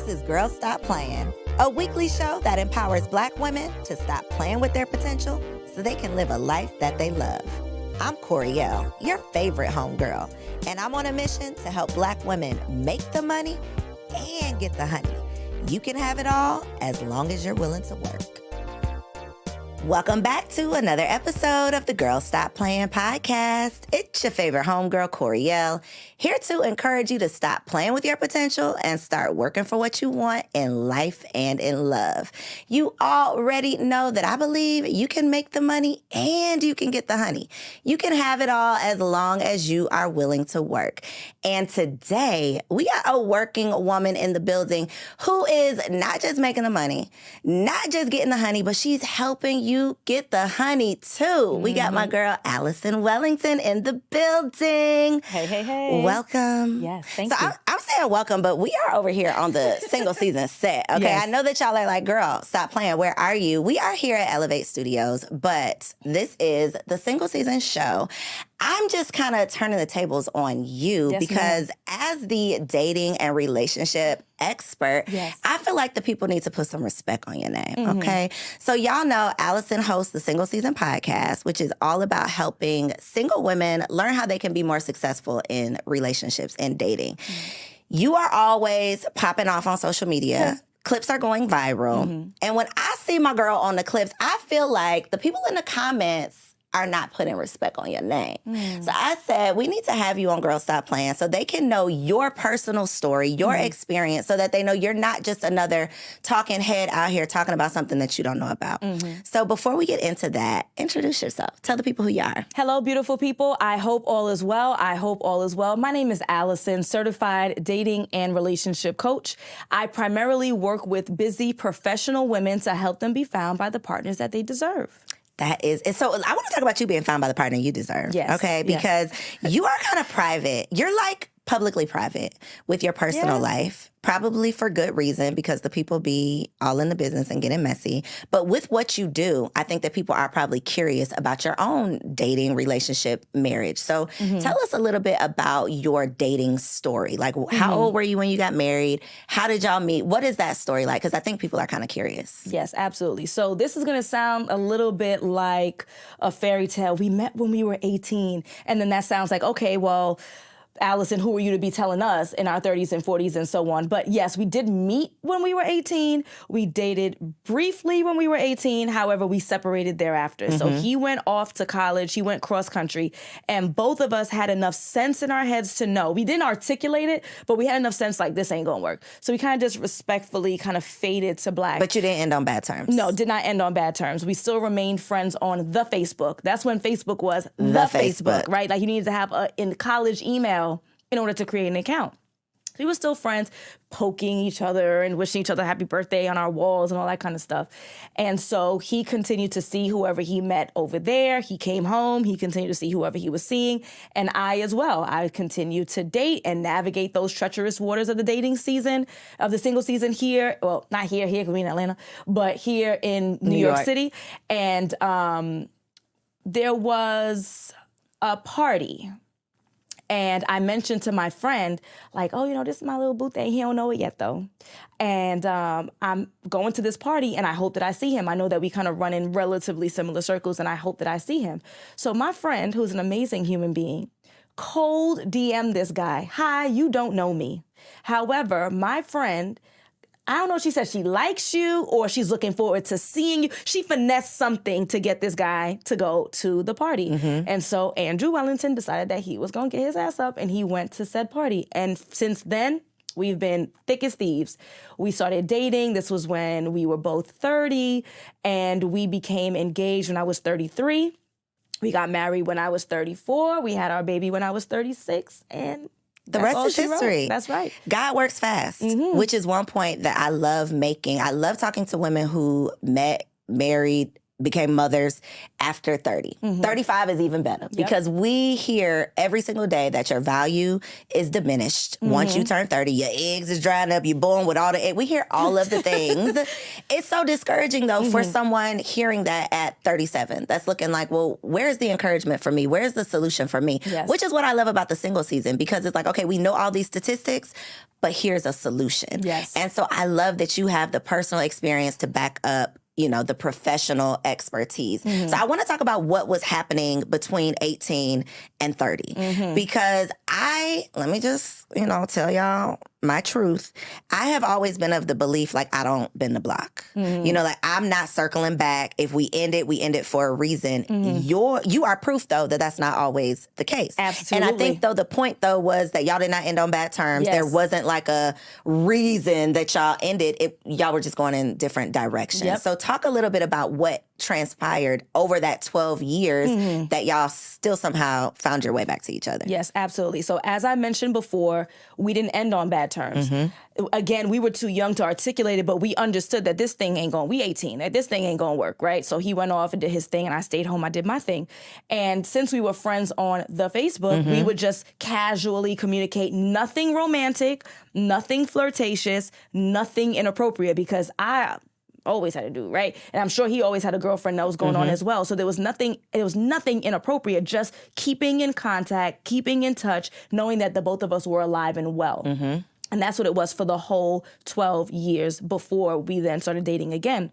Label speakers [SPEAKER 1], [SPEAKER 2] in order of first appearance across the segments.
[SPEAKER 1] This is Girls Stop Playin, a weekly show that empowers Black women to stop playing with their potential so they can live a life that they love. I'm Coriel, your favorite homegirl, and I'm on a mission to help Black women make the money and get the honey. You can have it all as long as you're willing to work. Welcome back to another episode of the Girls Stop Playin podcast. It's your favorite homegirl, Coriel, here to encourage you to stop playing with your potential and start working for what you want in life and in love. You already know that I believe you can make the money and you can get the honey. You can have it all as long as you are willing to work. And today, we got a working woman in the building who is not just making the money, not just getting the honey, but she's helping you get the honey too. We got my girl, Alison Wellington in the building.
[SPEAKER 2] Hey, hey, hey.
[SPEAKER 1] Welcome.
[SPEAKER 2] Yes, thank you.
[SPEAKER 1] I'm saying welcome, but we are over here on the single season set, okay?
[SPEAKER 2] Yes.
[SPEAKER 1] I know that y'all are like, girl, stop playing. Where are you? We are here at Elevate Studios, but this is the single season show. I'm just kind of turning the tables on you because as the dating and relationship expert, I feel like the people need to put some respect on your name, okay? So y'all know Allison hosts the Single Season podcast, which is all about helping single women learn how they can be more successful in relationships and dating. You are always popping off on social media. Clips are going viral. And when I see my girl on the clips, I feel like the people in the comments are not putting respect on your name. So I said, we need to have you on Girls Stop Playin so they can know your personal story, your experience, so that they know you're not just another talking head out here talking about something that you don't know about. So before we get into that, introduce yourself. Tell the people who you are.
[SPEAKER 2] Hello, beautiful people. I hope all is well. I hope all is well. My name is Allison, certified dating and relationship coach. I primarily work with busy professional women to help them be found by the partners that they deserve.
[SPEAKER 1] That is, and so I want to talk about you being found by the partner you deserve.
[SPEAKER 2] Yes.
[SPEAKER 1] Okay, because you are kind of private. You're like publicly private with your personal life, probably for good reason, because the people be all in the business and getting messy. But with what you do, I think that people are probably curious about your own dating, relationship, marriage. So tell us a little bit about your dating story. Like, how old were you when you got married? How did y'all meet? What is that story like? Because I think people are kind of curious.
[SPEAKER 2] Yes, absolutely. So this is going to sound a little bit like a fairy tale. We met when we were 18. And then that sounds like, okay, well, Allison, who are you to be telling us in our 30s and 40s and so on? But yes, we did meet when we were 18. We dated briefly when we were 18. However, we separated thereafter. So he went off to college. He went cross country. And both of us had enough sense in our heads to know. We didn't articulate it, but we had enough sense like this ain't going to work. So we kind of just respectfully kind of faded to black.
[SPEAKER 1] But you didn't end on bad terms.
[SPEAKER 2] No, did not end on bad terms. We still remained friends on the Facebook. That's when Facebook was the Facebook, right? Like you needed to have a in college email in order to create an account. We were still friends, poking each other and wishing each other happy birthday on our walls and all that kind of stuff. And so he continued to see whoever he met over there. He came home. He continued to see whoever he was seeing. And I as well. I continued to date and navigate those treacherous waters of the dating season, of the single season here. Well, not here because we're in Atlanta, but here in New York City. And there was a party. And I mentioned to my friend, like, oh, you know, this is my little boo thing. He don't know it yet, though. And I'm going to this party, and I hope that I see him. I know that we kind of run in relatively similar circles, and I hope that I see him. So my friend, who's an amazing human being, cold DM'd this guy. Hi, you don't know me. However, my friend, I don't know if she said she likes you or she's looking forward to seeing you. She finessed something to get this guy to go to the party. And so Andrew Wellington decided that he was going to get his ass up and he went to said party. And since then, we've been thick as thieves. We started dating. This was when we were both 30 and we became engaged when I was 33. We got married when I was 34. We had our baby when I was 36 and
[SPEAKER 1] the rest is history.
[SPEAKER 2] That's right.
[SPEAKER 1] God works fast, which is one point that I love making. I love talking to women who met, married, became mothers after 30. 35 is even better because we hear every single day that your value is diminished. Once you turn 30, your eggs is drying up, you're born with all the eggs. We hear all of the things. It's so discouraging, though, for someone hearing that at 37. That's looking like, well, where's the encouragement for me? Where's the solution for me?
[SPEAKER 2] Yes.
[SPEAKER 1] Which is what I love about the single season, because it's like, okay, we know all these statistics, but here's a solution.
[SPEAKER 2] Yes.
[SPEAKER 1] And so I love that you have the personal experience to back up, you know, the professional expertise. So I want to talk about what was happening between 18 and 30. Because let me just, you know, tell y'all my truth. I have always been of the belief, like, I don't bend the block. You know, like, I'm not circling back. If we end it for a reason. You are proof, though, that that's not always the case.
[SPEAKER 2] Absolutely.
[SPEAKER 1] And I think, though, the point, though, was that y'all did not end on bad terms.
[SPEAKER 2] Yes.
[SPEAKER 1] There wasn't like a reason that y'all ended. Y'all were just going in different directions.
[SPEAKER 2] Yep.
[SPEAKER 1] So talk a little bit about what transpired over that 12 years that y'all still somehow found your way back to each other.
[SPEAKER 2] Yes, absolutely. So as I mentioned before, we didn't end on bad terms. Again, we were too young to articulate it, but we understood that this thing ain't going, we 18, that this thing ain't going to work, right? So he went off and did his thing, and I stayed home, I did my thing. And since we were friends on the Facebook, we would just casually communicate, nothing romantic, nothing flirtatious, nothing inappropriate, because I always had to do, right? And I'm sure he always had a girlfriend that was going on as well. So there was nothing inappropriate, just keeping in contact, keeping in touch, knowing that the both of us were alive and well. And that's what it was for the whole 12 years before we then started dating again.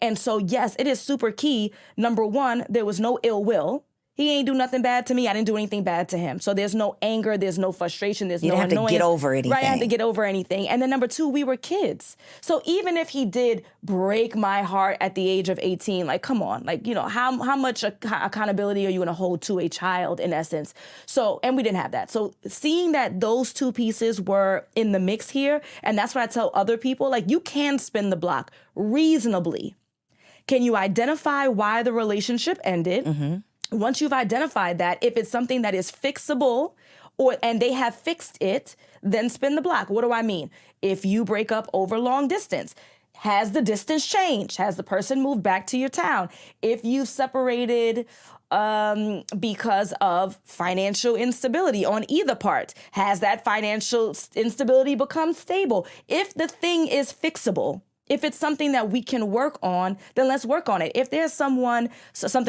[SPEAKER 2] And so, yes, it is super key. Number one, there was no ill will. He ain't do nothing bad to me. I didn't do anything bad to him. So there's no anger. There's no frustration. There's no annoyance.
[SPEAKER 1] You didn't have to get over anything.
[SPEAKER 2] Right, I had to get over anything. And then number two, we were kids. So even if he did break my heart at the age of 18, like, come on. Like, you know, how much accountability are you going to hold to a child, in essence? So, and we didn't have that. So seeing that those two pieces were in the mix here, and that's what I tell other people, like, you can spin the block reasonably. Can you identify why the relationship ended? Once you've identified that, if it's something that is fixable and they have fixed it, then spin the block. What do I mean? If you break up over long distance, has the distance changed? Has the person moved back to your town? If you've separated because of financial instability on either part, has that financial instability become stable? If the thing is fixable, if it's something that we can work on, then let's work on it. If there's something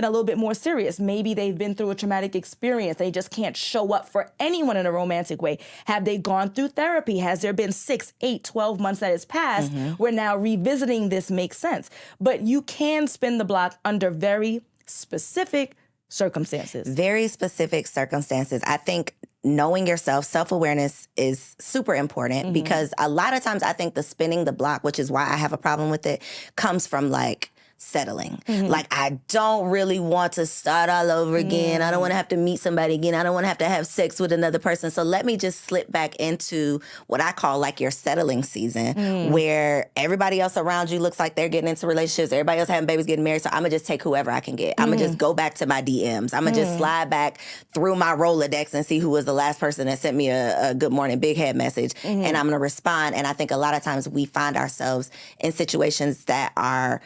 [SPEAKER 2] a little bit more serious, maybe they've been through a traumatic experience, they just can't show up for anyone in a romantic way. Have they gone through therapy? Has there been 6, 8, 12 months that has passed where now revisiting this makes sense? But you can spin the block under very specific circumstances.
[SPEAKER 1] Very specific circumstances. I think knowing yourself, self-awareness is super important because a lot of times I think the spinning the block, which is why I have a problem with it, comes from like settling. Like, I don't really want to start all over again. I don't want to have to meet somebody again. I don't want to have sex with another person. So let me just slip back into what I call like your settling season, where everybody else around you looks like they're getting into relationships. Everybody else having babies, getting married. So I'm going to just take whoever I can get. I'm going to just go back to my DMs. I'm going to just slide back through my Rolodex and see who was the last person that sent me a good morning, big head message. And I'm going to respond. And I think a lot of times we find ourselves in situations that are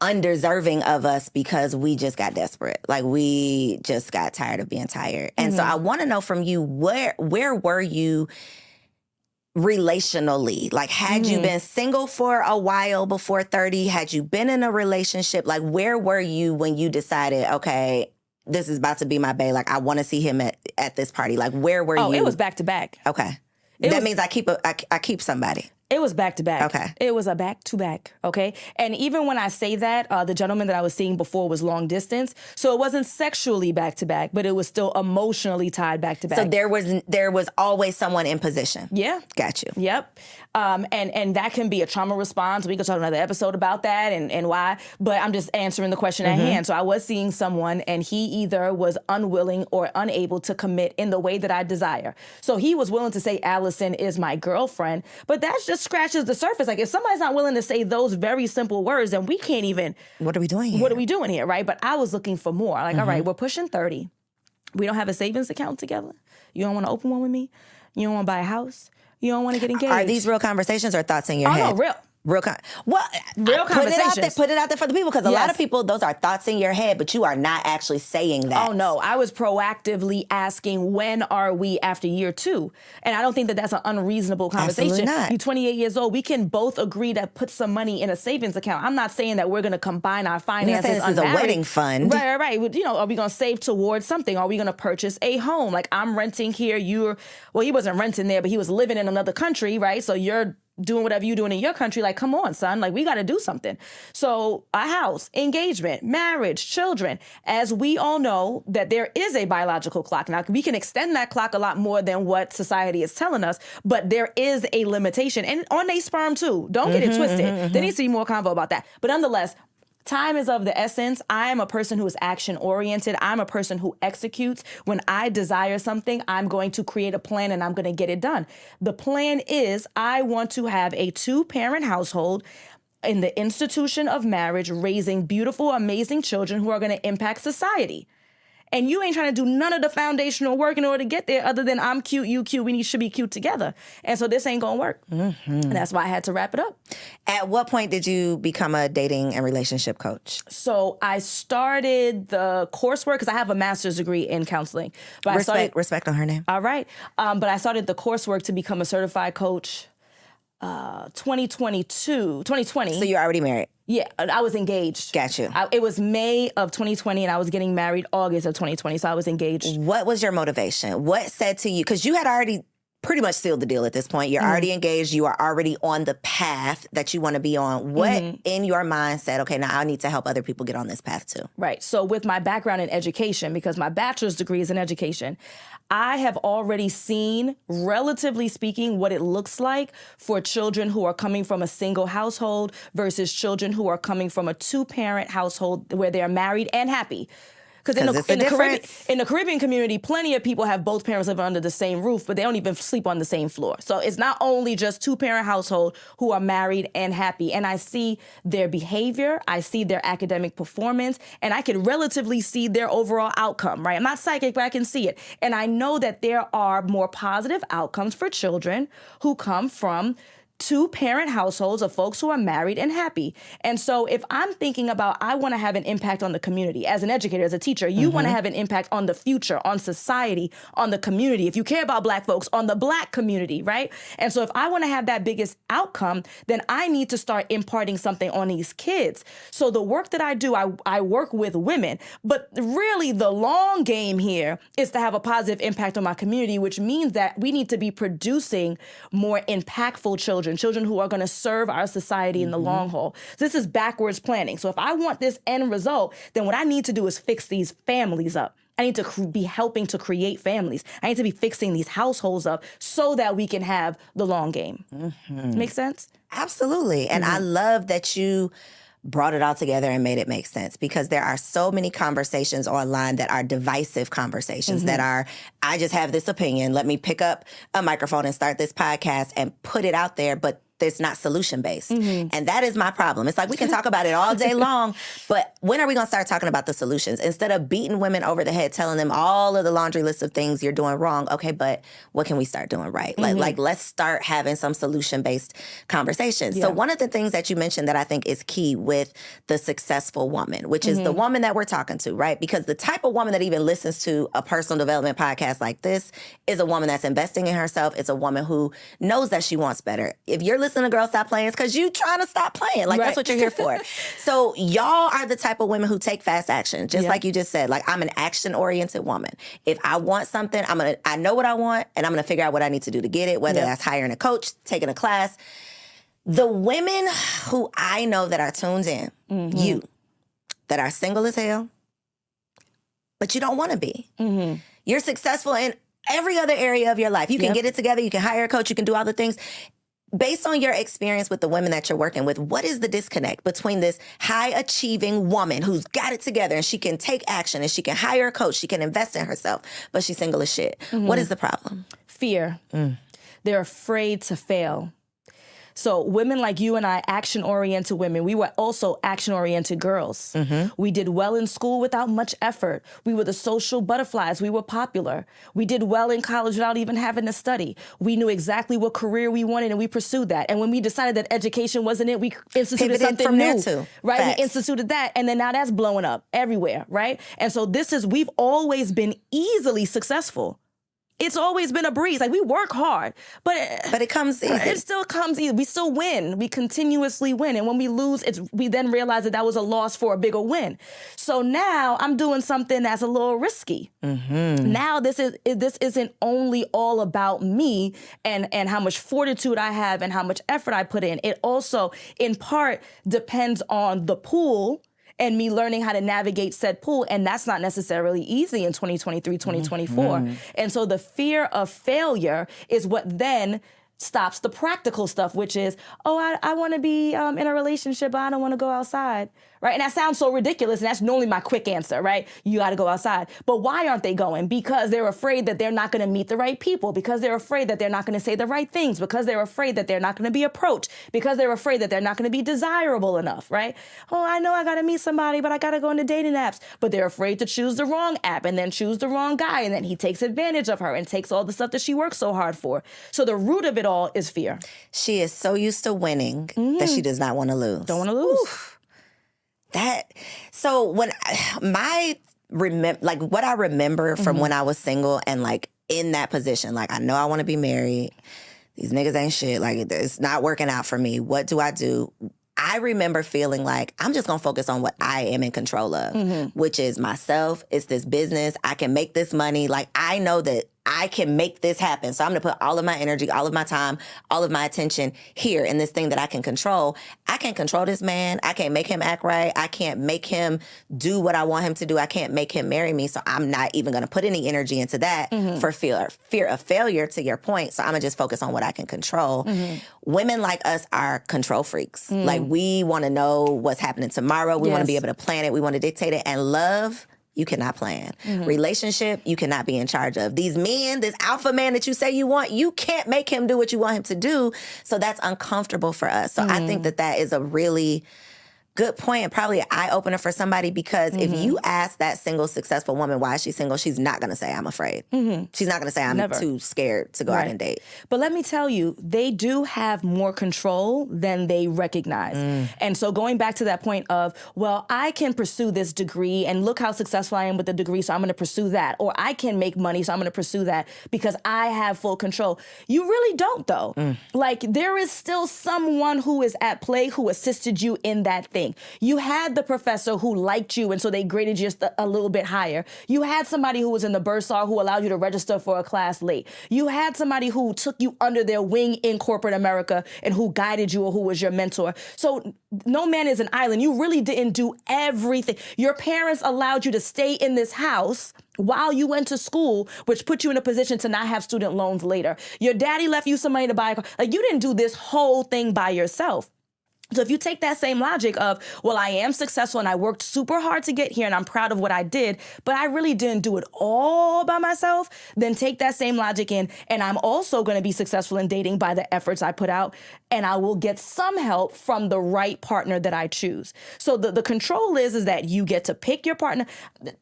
[SPEAKER 1] undeserving of us because we just got desperate. Like, we just got tired of being tired. And so I want to know from you, where were you relationally? Like, had you been single for a while before 30? Had you been in a relationship? Like, where were you when you decided, okay, this is about to be my bae, like, I want to see him at this party? Like, where were you?
[SPEAKER 2] Oh, it was back to back.
[SPEAKER 1] Okay. That means I keep somebody.
[SPEAKER 2] It was back to back.
[SPEAKER 1] Okay.
[SPEAKER 2] It was a back to back. Okay. And even when I say that, the gentleman that I was seeing before was long distance. So it wasn't sexually back to back, but it was still emotionally tied back to back.
[SPEAKER 1] So there was always someone in position.
[SPEAKER 2] Yeah.
[SPEAKER 1] Got you.
[SPEAKER 2] Yep. And that can be a trauma response. We could talk another episode about that and why, but I'm just answering the question at hand. So I was seeing someone and he either was unwilling or unable to commit in the way that I desire. So he was willing to say, Allison is my girlfriend, but that's just scratches the surface. Like, if somebody's not willing to say those very simple words, then we can't even.
[SPEAKER 1] What are we doing here?
[SPEAKER 2] What are we doing here, right? But I was looking for more. Like, all right, we're pushing 30. We don't have a savings account together. You don't want to open one with me. You don't want to buy a house. You don't want to get engaged.
[SPEAKER 1] Are these real conversations or thoughts in your head?
[SPEAKER 2] Oh, no, real.
[SPEAKER 1] Real
[SPEAKER 2] conversations.
[SPEAKER 1] Put it out there for the people, because a lot of people, those are thoughts in your head, but you are not actually saying that.
[SPEAKER 2] Oh no, I was proactively asking, when are we after year 2? And I don't think that that's an unreasonable conversation.
[SPEAKER 1] Absolutely not.
[SPEAKER 2] You're 28 years old. We can both agree to put some money in a savings account. I'm not saying that we're going to combine our finances.
[SPEAKER 1] This is a wedding fund.
[SPEAKER 2] Right. You know, are we going to save towards something? Are we going to purchase a home? Like, I'm renting here. He wasn't renting there, but he was living in another country, right? So you're doing whatever you're doing in your country. Like, come on, son. Like, we got to do something. So a house, engagement, marriage, children. As we all know that there is a biological clock. Now, we can extend that clock a lot more than what society is telling us, but there is a limitation. And on their sperm, too. Don't get it twisted. There needs to be more convo about that. But nonetheless, time is of the essence. I am a person who is action-oriented. I'm a person who executes. When I desire something, I'm going to create a plan and I'm going to get it done. The plan is I want to have a 2-parent household in the institution of marriage, raising beautiful, amazing children who are going to impact society. And you ain't trying to do none of the foundational work in order to get there, other than I'm cute, you cute, we should be cute together. And so this ain't gonna work. And that's why I had to wrap it up.
[SPEAKER 1] At what point did you become a dating and relationship coach?
[SPEAKER 2] So I started the coursework because I have a master's degree in counseling. But
[SPEAKER 1] Respect on her name.
[SPEAKER 2] All right. But I started the coursework to become a certified coach 2020.
[SPEAKER 1] So you're already married?
[SPEAKER 2] Yeah, I was engaged.
[SPEAKER 1] Got you.
[SPEAKER 2] It was May of 2020, and I was getting married August of 2020, so I was engaged.
[SPEAKER 1] What was your motivation? What said to you? Because you had already pretty much sealed the deal at this point. You're already engaged. You are already on the path that you want to be on. What in your mind said, okay, now I need to help other people get on this path too?
[SPEAKER 2] Right. So with my background in education, because my bachelor's degree is in education, I have already seen, relatively speaking, what it looks like for children who are coming from a single household versus children who are coming from a 2-parent household where they are married and happy. Because in the Caribbean community, plenty of people have both parents living under the same roof, but they don't even sleep on the same floor. So it's not only just 2-parent household who are married and happy. And I see their behavior, I see their academic performance, and I can relatively see their overall outcome, right? I'm not psychic, but I can see it. And I know that there are more positive outcomes for children who come from 2-parent households of folks who are married and happy. And so if I'm thinking about, I want to have an impact on the community as an educator, as a teacher, you want to have an impact on the future, on society, on the community. If you care about Black folks, on the Black community, right? And so if I want to have that biggest outcome, then I need to start imparting something on these kids. So the work that I do, I work with women, but really the long game here is to have a positive impact on my community, which means that we need to be producing more impactful children who are going to serve our society in the long haul. So this is backwards planning. So if I want this end result, then what I need to do is fix these families up. I need to be helping to create families. I need to be fixing these households up so that we can have the long game. Make sense?
[SPEAKER 1] Absolutely. And I love that you brought it all together and made it make sense, because there are so many conversations online that are divisive conversations that are, I just have this opinion. Let me pick up a microphone and start this podcast and put it out there. But it's not solution-based. And that is my problem. It's like we can talk about it all day long, but when are we going to start talking about the solutions? Instead of beating women over the head, telling them all of the laundry list of things you're doing wrong, okay, but what can we start doing right? Like let's start having some solution-based conversations. So one of the things that you mentioned that I think is key with the successful woman, which is the woman that we're talking to, right? Because the type of woman that even listens to a personal development podcast like this is a woman that's investing in herself. It's a woman who knows that she wants better. If you're listening to Girl Stop Playing, it's because you trying to stop playing. Like, that's what you're here for. So y'all are the type of women who take fast action. Just like you just said, like, I'm an action-oriented woman. If I want something, I know what I want, and I'm going to figure out what I need to do to get it, whether that's hiring a coach, taking a class. The women who I know that are tuned in, you, that are single as hell, but you don't want to be. You're successful in every other area of your life. You can get it together. You can hire a coach. You can do all the things. Based on your experience with the women that you're working with, what is the disconnect between this high-achieving woman who's got it together and she can take action and she can hire a coach, she can invest in herself, but she's single as shit? What is the problem?
[SPEAKER 2] Fear. They're afraid to fail. So women like you and I, action-oriented women, we were also action-oriented girls. We did well in school without much effort. We were the social butterflies. We were popular. We did well in college without even having to study. We knew exactly what career we wanted and we pursued that. And when we decided that education wasn't it, we instituted something
[SPEAKER 1] from
[SPEAKER 2] new.
[SPEAKER 1] there too.
[SPEAKER 2] Right?
[SPEAKER 1] Facts.
[SPEAKER 2] We instituted that, and then now that's blowing up everywhere, right? And so we've always been easily successful. It's always been a breeze. Like, we work hard, but
[SPEAKER 1] it comes easy.
[SPEAKER 2] It still comes easy. We still win. We continuously win. And when we lose, we then realize that was a loss for a bigger win. So now I'm doing something that's a little risky. Now this isn't only all about me and how much fortitude I have and how much effort I put in. It also, in part, depends on the pool and me learning how to navigate said pool. And that's not necessarily easy in 2023, 2024. And so the fear of failure is what then stops the practical stuff, which is, I want to be in a relationship, but I don't want to go outside, right? And that sounds so ridiculous, and that's normally my quick answer, right? You got to go outside. But why aren't they going? Because they're afraid that they're not going to meet the right people, because they're afraid that they're not going to say the right things, because they're afraid that they're not going to be approached, because they're afraid that they're not going to be desirable enough, right? I know I got to meet somebody, but I got to go into dating apps. But they're afraid to choose the wrong app and then choose the wrong guy, and then he takes advantage of her and takes all the stuff that she works so hard for. So the root of it all is fear.
[SPEAKER 1] She is so used to winning that she does not want to lose.
[SPEAKER 2] Don't want to lose.
[SPEAKER 1] Oof. So when what I remember from when I was single and like in that position, like, I know I want to be married. These niggas ain't shit. Like, it's not working out for me. What do? I remember feeling like I'm just going to focus on what I am in control of, which is myself. It's this business. I can make this money. Like, I know that I can make this happen. So I'm going to put all of my energy, all of my time, all of my attention here in this thing that I can control. I can't control this man. I can't make him act right. I can't make him do what I want him to do. I can't make him marry me. So I'm not even going to put any energy into that for fear of failure, to your point. So I'm going to just focus on what I can control. Women like us are control freaks. Like, we want to know what's happening tomorrow. We want to be able to plan it. We want to dictate it. And love, you cannot plan. Relationship, you cannot be in charge of. These men, this alpha man that you say you want, you can't make him do what you want him to do. So that's uncomfortable for us. So I think that is a really good point, and probably an eye-opener for somebody, because if you ask that single, successful woman why is she single, she's not going to say, I'm afraid. She's not going to say, I'm too scared to go out and date.
[SPEAKER 2] But let me tell you, they do have more control than they recognize. And so going back to that point of, well, I can pursue this degree, and look how successful I am with the degree, so I'm going to pursue that. Or I can make money, so I'm going to pursue that because I have full control. You really don't, though. Like, there is still someone who is at play who assisted you in that thing. You had the professor who liked you, and so they graded you just a little bit higher. You had somebody who was in the bursar who allowed you to register for a class late. You had somebody who took you under their wing in corporate America and who guided you, or who was your mentor. So no man is an island. You really didn't do everything. Your parents allowed you to stay in this house while you went to school, which put you in a position to not have student loans later. Your daddy left you some money to buy a car. Like, you didn't do this whole thing by yourself. So if you take that same logic of, well, I am successful and I worked super hard to get here and I'm proud of what I did, but I really didn't do it all by myself, then take that same logic in, and I'm also going to be successful in dating by the efforts I put out, and I will get some help from the right partner that I choose. So the control is that you get to pick your partner.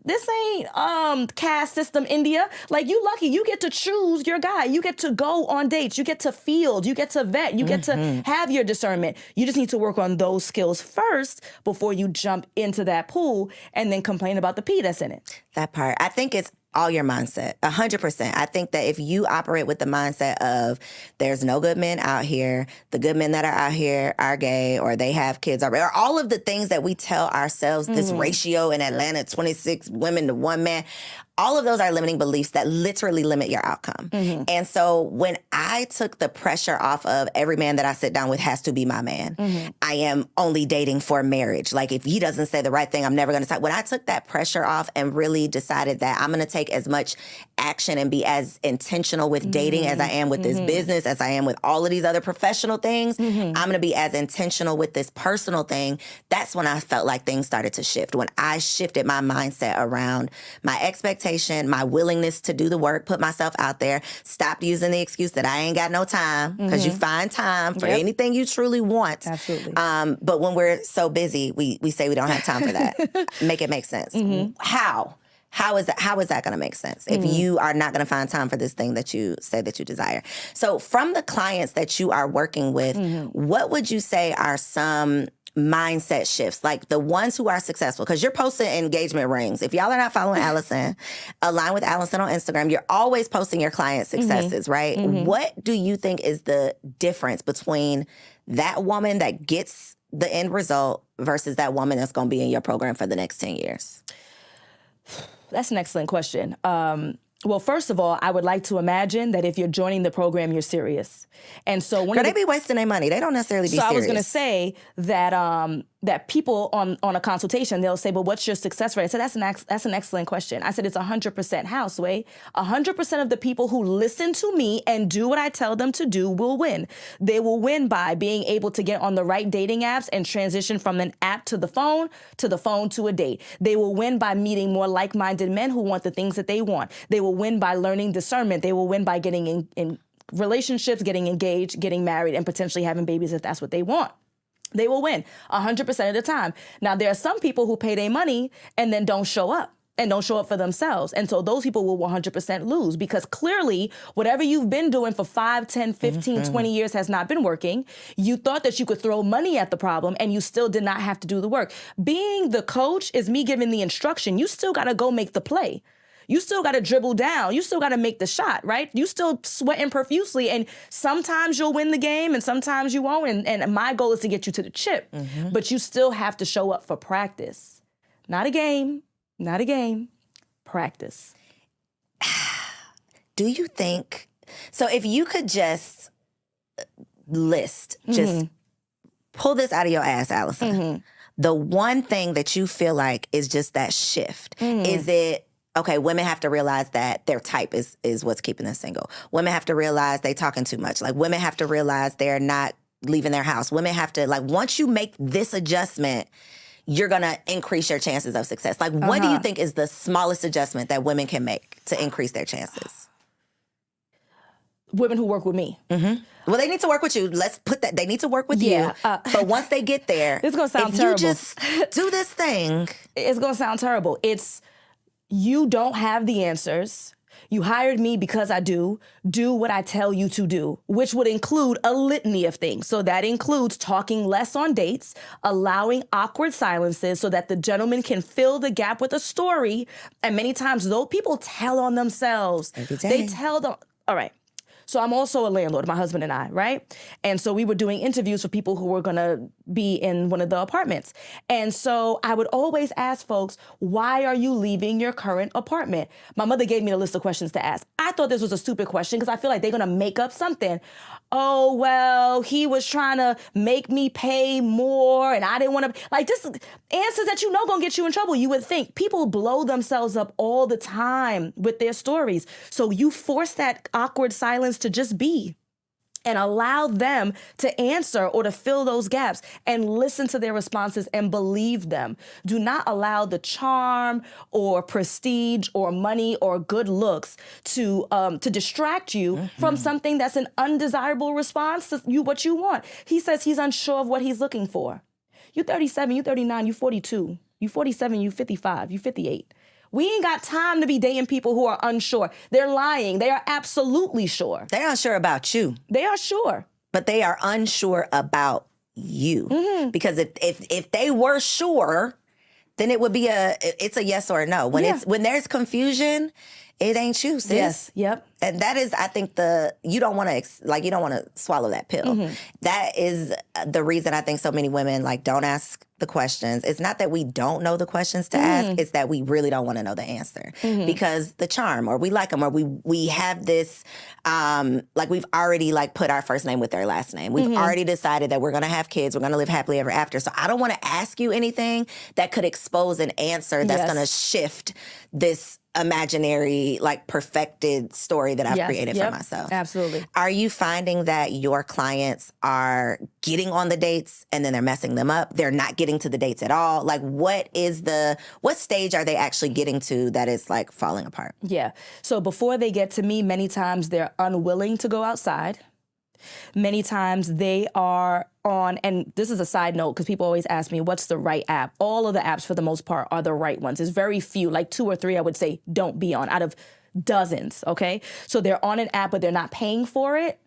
[SPEAKER 2] This ain't caste system India. Like, you lucky. You get to choose your guy. You get to go on dates. You get to field. You get to vet. You get to have your discernment. You just need to work on those skills first before you jump into that pool and then complain about the pee that's in it.
[SPEAKER 1] That part. I think it's all your mindset, 100%. I think that if you operate with the mindset of there's no good men out here, the good men that are out here are gay, or they have kids, or all of the things that we tell ourselves, this ratio in Atlanta, 26 women to 1 man, all of those are limiting beliefs that literally limit your outcome. And so when I took the pressure off of every man that I sit down with has to be my man, I am only dating for marriage. Like, if he doesn't say the right thing, I'm never going to talk. When I took that pressure off and really decided that I'm going to take as much action and be as intentional with dating as I am with this business, as I am with all of these other professional things, I'm going to be as intentional with this personal thing. That's when I felt like things started to shift. When I shifted my mindset around my expectations, reputation, my willingness to do the work, put myself out there, stopped using the excuse that I ain't got no time, because you find time for anything you truly want.
[SPEAKER 2] Absolutely.
[SPEAKER 1] But when we're so busy, we say we don't have time for that. Make it make sense. How is that going to make sense if you are not going to find time for this thing that you say that you desire? So from the clients that you are working with, what would you say are some mindset shifts, like the ones who are successful? Because you're posting engagement rings. If y'all are not following Allison, align with Allison on Instagram. You're always posting your client successes, right? What do you think is the difference between that woman that gets the end result versus that woman that's going to be in your program for the next 10 years?
[SPEAKER 2] That's an excellent question. Well, first of all, I would like to imagine that if you're joining the program, you're serious. And so
[SPEAKER 1] they be wasting their money. They don't necessarily be serious.
[SPEAKER 2] So I was going to say that that people on a consultation, they'll say, "But what's your success rate?" I said, "That's an excellent question." I said, "It's 100%." How, Sway? 100% of the people who listen to me and do what I tell them to do will win. They will win by being able to get on the right dating apps and transition from an app to the phone to a date. They will win by meeting more like-minded men who want the things that they want. They will win by learning discernment. They will win by getting in relationships, getting engaged, getting married, and potentially having babies if that's what they want. They will win 100% of the time. Now, there are some people who pay their money and then don't show up for themselves. And so those people will 100% lose, because clearly whatever you've been doing for 5, 10, 15, 20 years has not been working. You thought that you could throw money at the problem and you still did not have to do the work. Being the coach is me giving the instruction. You still got to go make the play. You still got to dribble down. You still got to make the shot, right? You still sweating profusely, and sometimes you'll win the game and sometimes you won't. And my goal is to get you to the chip, but you still have to show up for practice. Not a game, practice.
[SPEAKER 1] Do you think, so if you could just just pull this out of your ass, Allison, the one thing that you feel like is just that shift, is it, okay, women have to realize that their type is what's keeping them single. Women have to realize they talking too much. Like, women have to realize they're not leaving their house. Women have to, like, once you make this adjustment, you're going to increase your chances of success. Like, what do you think is the smallest adjustment that women can make to increase their chances?
[SPEAKER 2] Women who work with me.
[SPEAKER 1] Well, they need to work with you. Let's put that. They need to work with you. But once they get there,
[SPEAKER 2] it's going to sound
[SPEAKER 1] if
[SPEAKER 2] terrible.
[SPEAKER 1] You just do this thing.
[SPEAKER 2] It's going to sound terrible. It's, you don't have the answers. You hired me because I do what I tell you to do, which would include a litany of things. So that includes talking less on dates, allowing awkward silences so that the gentleman can fill the gap with a story. And many times, those people tell on themselves.
[SPEAKER 1] Every day.
[SPEAKER 2] They tell them, all right. So I'm also a landlord, my husband and I, right? And so we were doing interviews for people who were going to be in one of the apartments. And so I would always ask folks, why are you leaving your current apartment? My mother gave me a list of questions to ask. I thought this was a stupid question because I feel like they're going to make up something. Oh, well, he was trying to make me pay more and I didn't want to, like, just answers that you know going to get you in trouble. You would think people blow themselves up all the time with their stories. So you force that awkward silence to just be and allow them to answer or to fill those gaps and listen to their responses and believe them. Do not allow the charm or prestige or money or good looks to distract you from something that's an undesirable response to what you want. He says he's unsure of what he's looking for. You're 37, you're 39, you're 42, you're 47, you're 55, you're 58. We ain't got time to be dating people who are unsure. They're lying. They are absolutely sure.
[SPEAKER 1] They're unsure about you.
[SPEAKER 2] They are sure.
[SPEAKER 1] But they are unsure about you. Because if they were sure, then it would be it's a yes or a no. When there's confusion, it ain't you, sis.
[SPEAKER 2] Yes. Yep.
[SPEAKER 1] And that is, I think, you don't want to swallow that pill. That is the reason I think so many women don't ask the questions. It's not that we don't know the questions to ask. It's that we really don't want to know the answer because the charm, or we like them, or we have this, we've already put our first name with their last name. We've already decided that we're going to have kids. We're going to live happily ever after. So I don't want to ask you anything that could expose an answer that's going to shift this imaginary, like perfected story that I've created for myself.
[SPEAKER 2] Absolutely.
[SPEAKER 1] Are you finding that your clients are getting on the dates and then they're messing them up? They're not getting to the dates at all? Like, what stage are they actually getting to that is like falling apart?
[SPEAKER 2] Yeah. So before they get to me, many times they're unwilling to go outside. Many times they are on, and this is a side note because people always ask me, what's the right app? All of the apps for the most part are the right ones. There's very few, like 2 or 3, I would say, don't be on out of dozens, okay? So they're on an app, but they're not paying for it.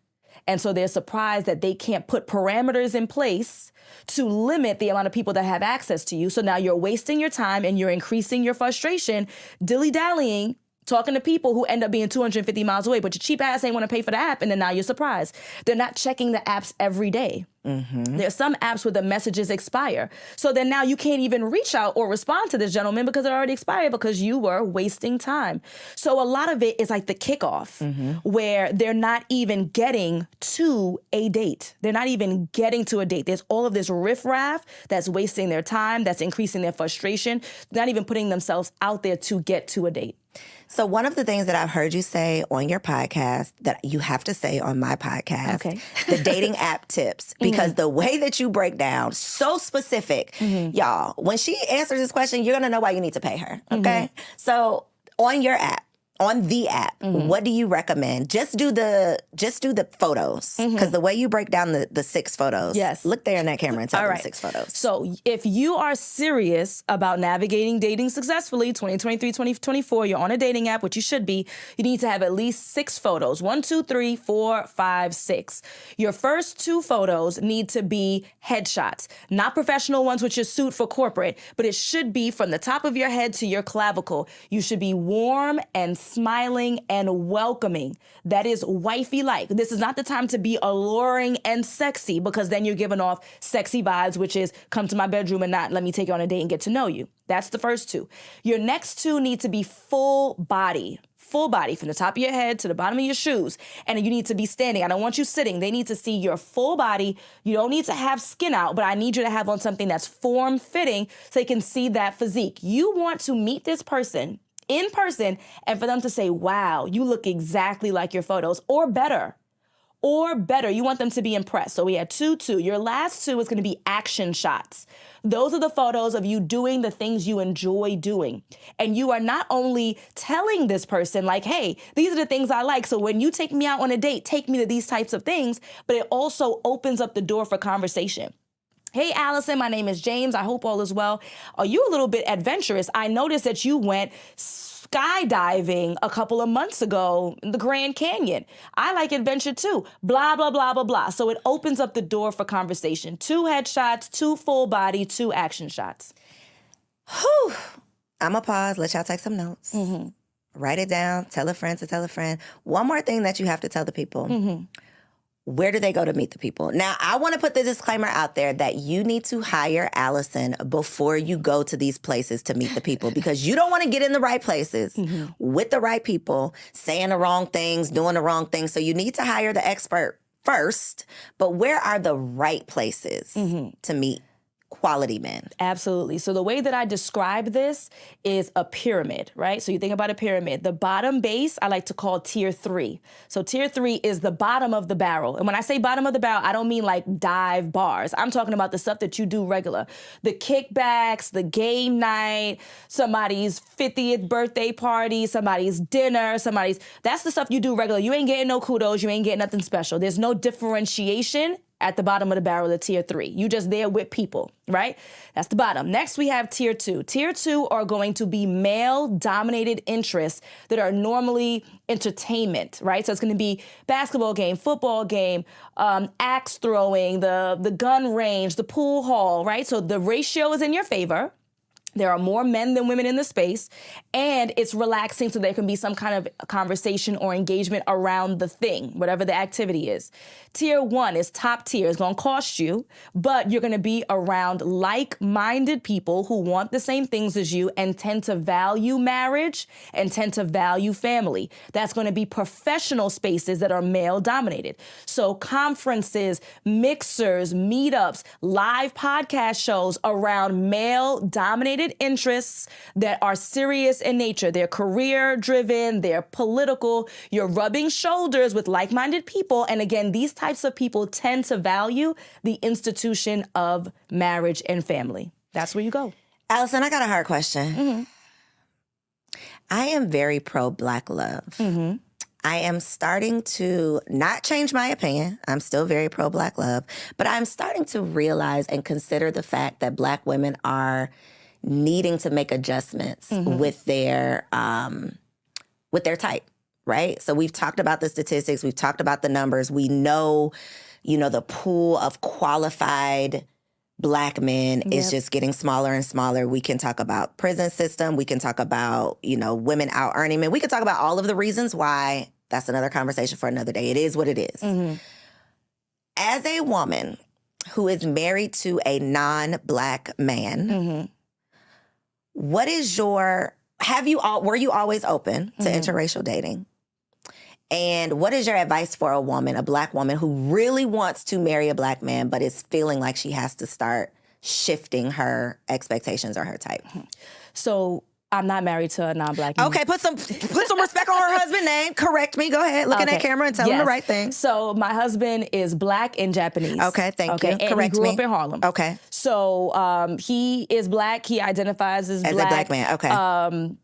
[SPEAKER 2] And so they're surprised that they can't put parameters in place to limit the amount of people that have access to you. So now you're wasting your time and you're increasing your frustration, dilly-dallying, talking to people who end up being 250 miles away, but your cheap ass ain't want to pay for the app, and then now you're surprised. They're not checking the apps every day. Mm-hmm. There's some apps where the messages expire. So then now you can't even reach out or respond to this gentleman because it already expired because you were wasting time. So a lot of it is like the kickoff where they're not even getting to a date. They're not even getting to a date. There's all of this riffraff that's wasting their time, that's increasing their frustration, not even putting themselves out there to get to a date.
[SPEAKER 1] So one of the things that I've heard you say on your podcast that you have to say on my podcast, the dating app tips, because the way that you break down, so specific, y'all, when she answers this question, you're going to know why you need to pay her, okay? So on your app, on the app, what do you recommend? Just do the photos, because the way you break down the 6 photos, look there in that camera and tell them 6 photos.
[SPEAKER 2] So if you are serious about navigating dating successfully, 2023, 2024, you're on a dating app, which you should be, you need to have at least 6 photos. 1, 2, 3, 4, 5, 6. Your first 2 photos need to be headshots, not professional ones with your suit for corporate, but it should be from the top of your head to your clavicle. You should be warm and smiling and welcoming. That is wifey-like. This is not the time to be alluring and sexy, because then you're giving off sexy vibes, which is come to my bedroom and not let me take you on a date and get to know you. That's the first 2. Your next 2 need to be full body from the top of your head to the bottom of your shoes. And you need to be standing. I don't want you sitting. They need to see your full body. You don't need to have skin out, but I need you to have on something that's form-fitting so they can see that physique. You want to meet this person in person and for them to say, wow, you look exactly like your photos, or better. You want them to be impressed. So we had 2. Your last 2 is going to be action shots. Those are the photos of you doing the things you enjoy doing. And you are not only telling this person like, hey, these are the things I like. So when you take me out on a date, take me to these types of things. But it also opens up the door for conversation. Hey, Allison, my name is James. I hope all is well. Are you a little bit adventurous? I noticed that you went skydiving a couple of months ago in the Grand Canyon. I like adventure too. Blah, blah, blah, blah, blah. So it opens up the door for conversation. 2 headshots, 2 full body, 2 action shots.
[SPEAKER 1] Whew. I'm going to pause, let y'all take some notes. Write it down, tell a friend to tell a friend. One more thing that you have to tell the people. Where do they go to meet the people? Now, I want to put the disclaimer out there that you need to hire Allison before you go to these places to meet the people, because you don't want to get in the right places with the right people, saying the wrong things, doing the wrong things. So you need to hire the expert first. But where are the right places to meet quality men?
[SPEAKER 2] Absolutely. So the way that I describe this is a pyramid, right? So you think about a pyramid. The bottom base, I like to call tier 3. So tier 3 is the bottom of the barrel. And when I say bottom of the barrel, I don't mean like dive bars. I'm talking about the stuff that you do regular. The kickbacks, the game night, somebody's 50th birthday party, somebody's dinner, that's the stuff you do regular. You ain't getting no kudos. You ain't getting nothing special. There's no differentiation at the bottom of the barrel of tier 3. You just there with people, right? That's the bottom. Next, we have tier 2. Tier 2 are going to be male-dominated interests that are normally entertainment, right? So it's going to be basketball game, football game, axe throwing, the gun range, the pool hall, right? So the ratio is in your favor. There are more men than women in the space, and it's relaxing so there can be some kind of conversation or engagement around the thing, whatever the activity is. Tier 1 is top tier. It's going to cost you, but you're going to be around like-minded people who want the same things as you and tend to value marriage and tend to value family. That's going to be professional spaces that are male-dominated. So conferences, mixers, meetups, live podcast shows around male-dominated vested interests that are serious in nature. They're career driven, they're political. You're rubbing shoulders with like-minded people. And again, these types of people tend to value the institution of marriage and family. That's where you go.
[SPEAKER 1] Allison, I got a hard question. I am very pro-Black love. I am starting to not change my opinion. I'm still very pro-Black love, but I'm starting to realize and consider the fact that Black women are needing to make adjustments with their type, right? So we've talked about the statistics, we've talked about the numbers. We know, the pool of qualified Black men is just getting smaller and smaller. We can talk about prison system. We can talk about, women out earning men. We can talk about all of the reasons why. That's another conversation for another day. It is what it is. As a woman who is married to a non-Black man, what is were you always open to interracial dating? And what is your advice for a woman, a Black woman who really wants to marry a Black man, but is feeling like she has to start shifting her expectations or her type?
[SPEAKER 2] So I'm not married to a non-Black man.
[SPEAKER 1] Okay, put some respect on her husband's name. Correct me. Go ahead. Look in that camera and tell him the right thing.
[SPEAKER 2] So my husband is Black and Japanese.
[SPEAKER 1] Okay, thank you.
[SPEAKER 2] And
[SPEAKER 1] Correct
[SPEAKER 2] he grew
[SPEAKER 1] me.
[SPEAKER 2] up in Harlem.
[SPEAKER 1] Okay.
[SPEAKER 2] So he is Black. He identifies as
[SPEAKER 1] Black. As a Black man. Okay.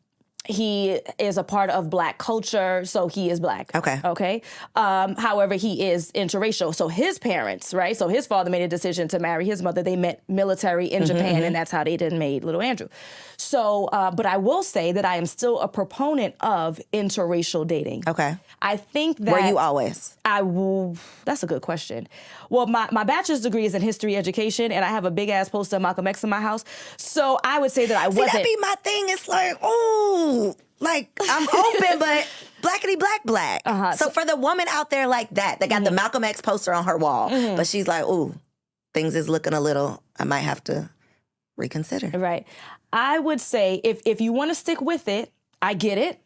[SPEAKER 2] He is a part of Black culture, so he is Black.
[SPEAKER 1] Okay.
[SPEAKER 2] However, he is interracial. So his parents, right? So his father made a decision to marry his mother. They met military in Japan, and that's how they then made little Andrew. So, but I will say that I am still a proponent of interracial dating.
[SPEAKER 1] Okay.
[SPEAKER 2] I think that...
[SPEAKER 1] Were you always?
[SPEAKER 2] That's a good question. Well, my bachelor's degree is in history education, and I have a big-ass poster of Malcolm X in my house. So I would say that I wasn't...
[SPEAKER 1] See, that be my thing. It's like, ooh, like, I'm open, but blackity black. So for the woman out there like that got the Malcolm X poster on her wall, but she's like, ooh, things is looking a little, I might have to reconsider.
[SPEAKER 2] Right. I would say if you want to stick with it, I get it.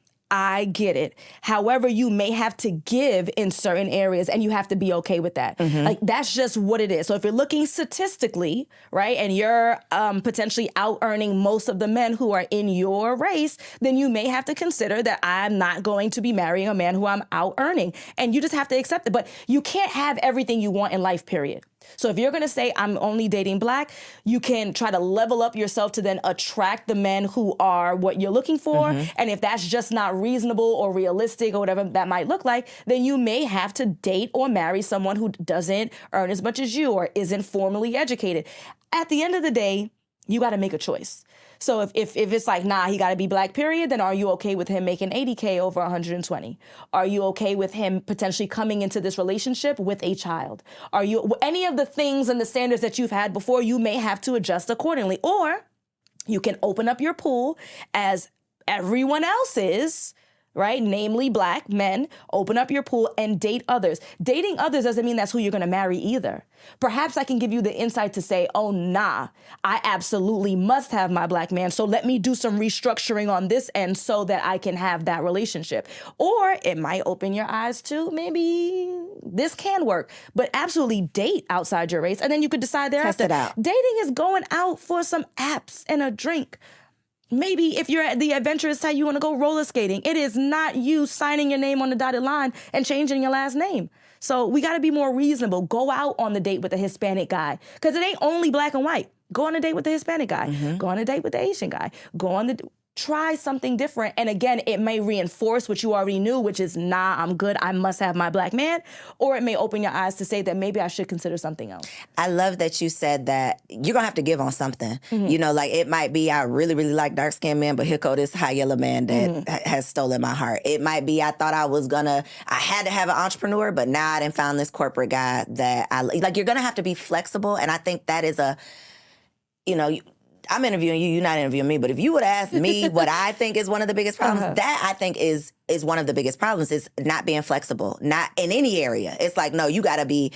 [SPEAKER 2] However, you may have to give in certain areas, and you have to be okay with that. Like, that's just what it is. So if you're looking statistically, right, and you're potentially out-earning most of the men who are in your race, then you may have to consider that I'm not going to be marrying a man who I'm out-earning. And you just have to accept it. But you can't have everything you want in life, period. So if you're going to say I'm only dating Black, you can try to level up yourself to then attract the men who are what you're looking for. And if that's just not reasonable or realistic or whatever that might look like, then you may have to date or marry someone who doesn't earn as much as you or isn't formally educated. At the end of the day, you got to make a choice. So if it's like, nah, he got to be Black, period, then are you okay with him making $80K over 120? Are you okay with him potentially coming into this relationship with a child? Are you any of the things and the standards that you've had before, you may have to adjust accordingly. Or you can open up your pool as everyone else is, right? Namely Black men, open up your pool and date others. Dating others doesn't mean that's who you're going to marry either. Perhaps I can give you the insight to say, oh, nah, I absolutely must have my Black man. So let me do some restructuring on this end so that I can have that relationship. Or it might open your eyes to maybe this can work, but absolutely date outside your race. And then you could decide thereafter.
[SPEAKER 1] Test it out.
[SPEAKER 2] Dating is going out for some apps and a drink. Maybe if you're the adventurous type, you want to go roller skating. It is not you signing your name on the dotted line and changing your last name. So we got to be more reasonable. Go out on the date with a Hispanic guy, because it ain't only Black and white. Go on a date with the Hispanic guy. Go on a date with the Asian guy. Try something different. And again, it may reinforce what you already knew, which is, nah, I'm good. I must have my Black man. Or it may open your eyes to say that maybe I should consider something else.
[SPEAKER 1] I love that you said that you're going to have to give on something. Like it might be, I really, really like dark-skinned men, but here go this high yellow man that has stolen my heart. It might be, I thought I had to have an entrepreneur, but now I done found this corporate guy that you're going to have to be flexible. And I think that is I'm interviewing you, you're not interviewing me, but if you would ask me what I think is one of the biggest problems, that I think is one of the biggest problems, is not being flexible, not in any area. It's like, no, you got to be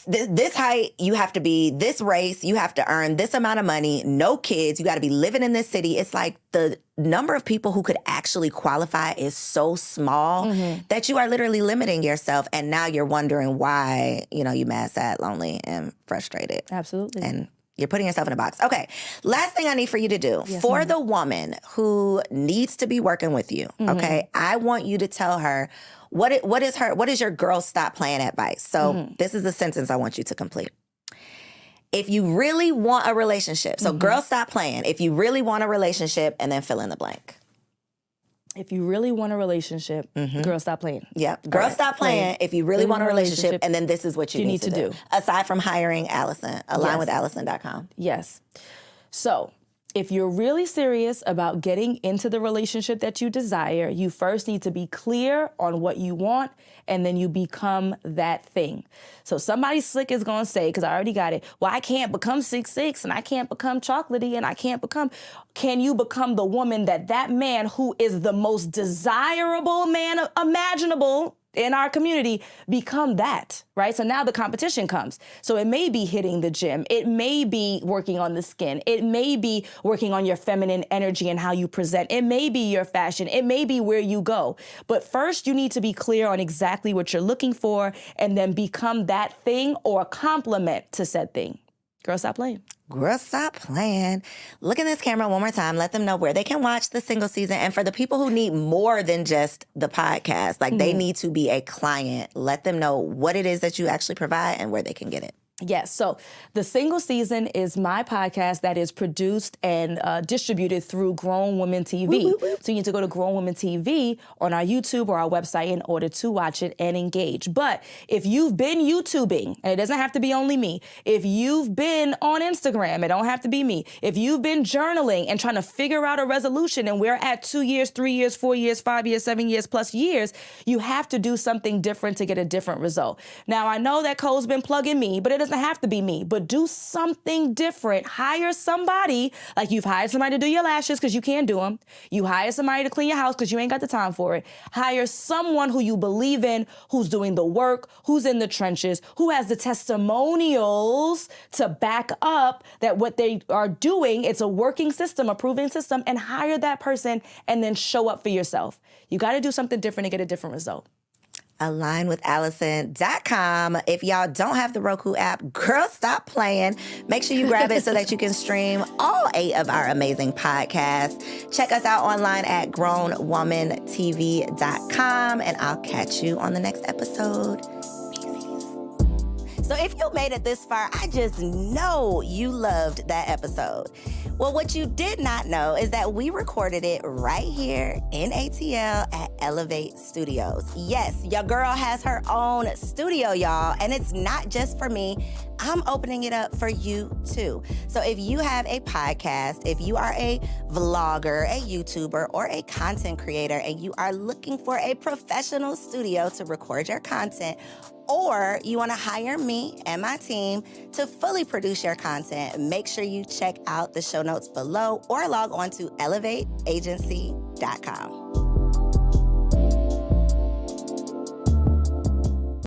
[SPEAKER 1] this height, you have to be this race, you have to earn this amount of money, no kids, you got to be living in this city. It's like the number of people who could actually qualify is so small that you are literally limiting yourself. And now you're wondering why, you mad, sad, lonely, and frustrated.
[SPEAKER 2] Absolutely.
[SPEAKER 1] And You're putting yourself in a box. Okay. Last thing I need for you to do for the woman who needs to be working with you. Okay. I want you to tell her what is your girl stop playing advice. So this is the sentence I want you to complete. If you really want a relationship, so girl stop playing. If you really want a relationship, and then fill in the blank.
[SPEAKER 2] If you really want a relationship, girl, stop playing.
[SPEAKER 1] Yep. Girl, stop playing. If you really want a relationship, and then this is what you need to do. Aside from hiring Allison, alignwithallison.com.
[SPEAKER 2] Yes. So if you're really serious about getting into the relationship that you desire, you first need to be clear on what you want, and then you become that thing. So somebody slick is going to say, because I already got it, well, I can't become 6'6", and I can't become chocolatey, and I can't become... Can you become the woman that man who is the most desirable man imaginable in our community, become that, right? So now the competition comes. So it may be hitting the gym. It may be working on the skin. It may be working on your feminine energy and how you present. It may be your fashion. It may be where you go. But first, you need to be clear on exactly what you're looking for, and then become that thing or a complement to said thing. Girl, stop playing.
[SPEAKER 1] Girl, stop playing. Look in this camera one more time. Let them know where they can watch the single season. And for the people who need more than just the podcast, like they need to be a client, let them know what it is that you actually provide and where they can get it.
[SPEAKER 2] Yes. So the single season is my podcast that is produced and distributed through Grown Women TV.
[SPEAKER 1] Woo, woo, woo.
[SPEAKER 2] So you need to go to Grown Women TV on our YouTube or our website in order to watch it and engage. But if you've been YouTubing, and it doesn't have to be only me, if you've been on Instagram, it don't have to be me. If you've been journaling and trying to figure out a resolution, and we're at 2 years, 3 years, 4 years, 5 years, 7 years plus years, you have to do something different to get a different result. Now, I know that Cole's been plugging me, but it doesn't have to be me, but do something different. Hire somebody, like you've hired somebody to do your lashes because you can't do them. You hire somebody to clean your house because you ain't got the time for it. Hire someone who you believe in, who's doing the work, who's in the trenches, who has the testimonials to back up that what they are doing, it's a working system, a proven system, and hire that person and then show up for yourself. You got to do something different to get a different result.
[SPEAKER 1] alignwithallison.com. If y'all don't have the Roku app, girl, stop playing. Make sure you grab it so that you can stream all 8 of our amazing podcasts. Check us out online at grownwomantv.com, and I'll catch you on the next episode. So if you made it this far, I just know you loved that episode. Well, what you did not know is that we recorded it right here in ATL at Elevate Studios. Yes, your girl has her own studio, y'all, and it's not just for me. I'm opening it up for you too. So if you have a podcast, if you are a vlogger, a YouTuber, or a content creator, and you are looking for a professional studio to record your content, or you want to hire me and my team to fully produce your content, make sure you check out the show notes below or log on to elevateagency.com.